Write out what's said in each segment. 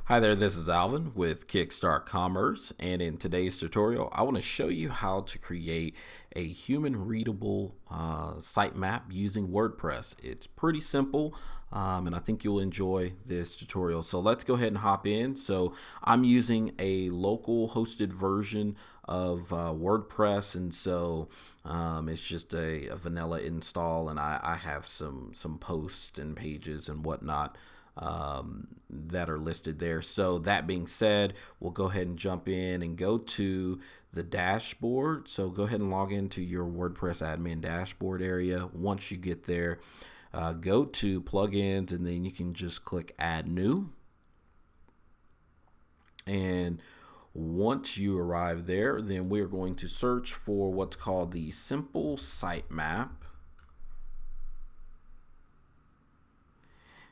Hi there, this is Alvin with Kickstart Commerce, and in today's tutorial I want to show you how to create a human readable sitemap using WordPress. It's pretty simple, and I think you'll enjoy this tutorial. So let's go ahead and hop in. So I'm using a local hosted version of WordPress, and so it's just a vanilla install, and I have some posts and pages and whatnot that are listed there. So that being said, we'll go ahead and jump in and go to the dashboard. So go ahead and log into your WordPress admin dashboard area. Once you get there, go to plugins, and then you can just click add new. And once you arrive there, then we're going to search for what's called the simple sitemap.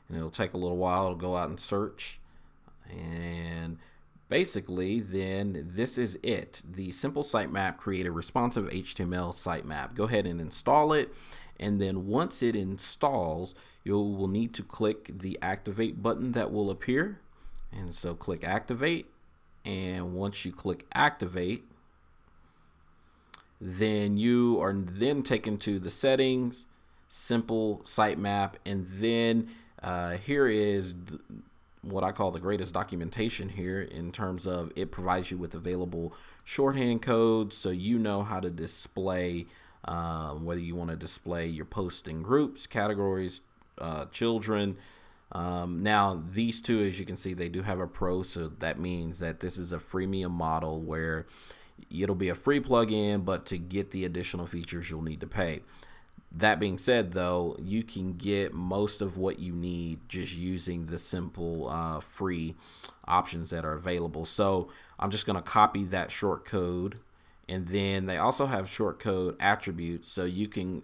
And it'll take a little while to go out and search. And basically, then this is it. The simple sitemap create a responsive HTML sitemap. Go ahead and install it. And then once it installs, you will need to click the activate button that will appear. And so click activate. And once you click activate, then you are then taken to the settings, simple sitemap, and then here is what I call the greatest documentation here in terms of it provides you with available shorthand codes, so you know how to display whether you want to display your posts in groups, categories, children. Now these two, as you can see, they do have a pro, so that means that this is a freemium model where it'll be a free plugin, but to get the additional features you'll need to pay. That being said, though, you can get most of what you need just using the simple free options that are available. So I'm just going to copy that short code, and then they also have short code attributes, so you can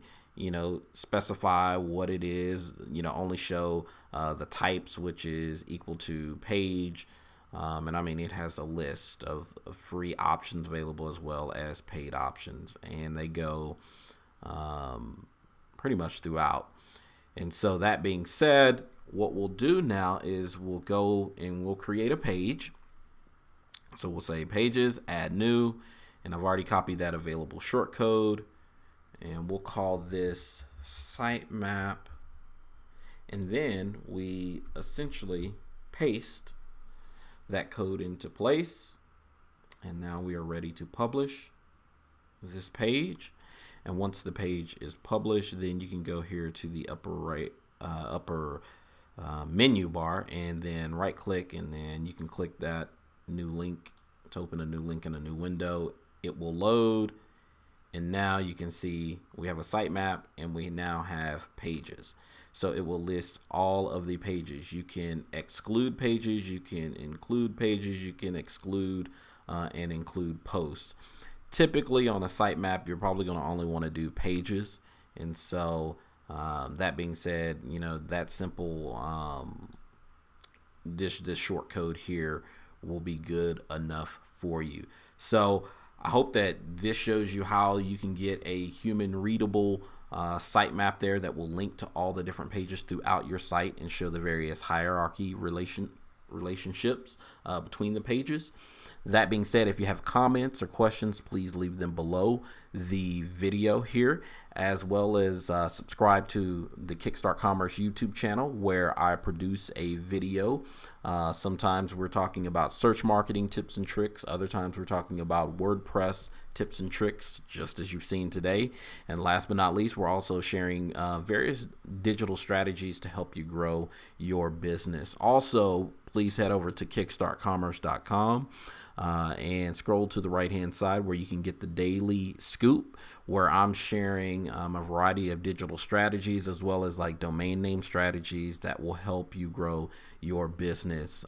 specify what it is, only show the types, which is equal to page, and I mean it has a list of free options available as well as paid options, and they go pretty much throughout. And so that being said, what we'll do now is we'll go and we'll create a page. So we'll say pages, add new, and I've already copied that available short code, and we'll call this sitemap, and then we essentially paste that code into place, and now we are ready to publish this page. And once the page is published, then you can go here to the upper right menu bar, and then right click, and then you can click that new link to open a new link in a new window. It will load, and now you can see we have a sitemap and we now have pages. So it will list all of the pages. You can exclude pages, you can include pages, you can exclude and include posts. Typically on a sitemap, you're probably going to only want to do pages, and so that being said, that simple this short code here will be good enough for you. So I hope that this shows you how you can get a human readable sitemap there that will link to all the different pages throughout your site and show the various hierarchy relationships between the pages. That being said, if you have comments or questions, please leave them below the video here, as well as subscribe to the Kickstart Commerce YouTube channel, where I produce a video. Sometimes we're talking about search marketing tips and tricks. Other times we're talking about WordPress tips and tricks, just as you've seen today. And last but not least, we're also sharing various digital strategies to help you grow your business. Also, please head over to kickstartcommerce.com. And scroll to the right hand side where you can get the daily scoop, where I'm sharing a variety of digital strategies, as well as like domain name strategies that will help you grow your business.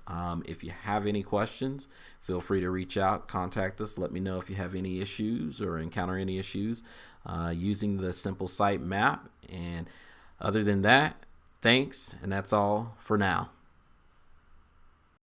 If you have any questions, feel free to reach out, contact us, let me know if you have any issues or encounter any issues using the simple sitemap. And other than that, thanks, and that's all for now.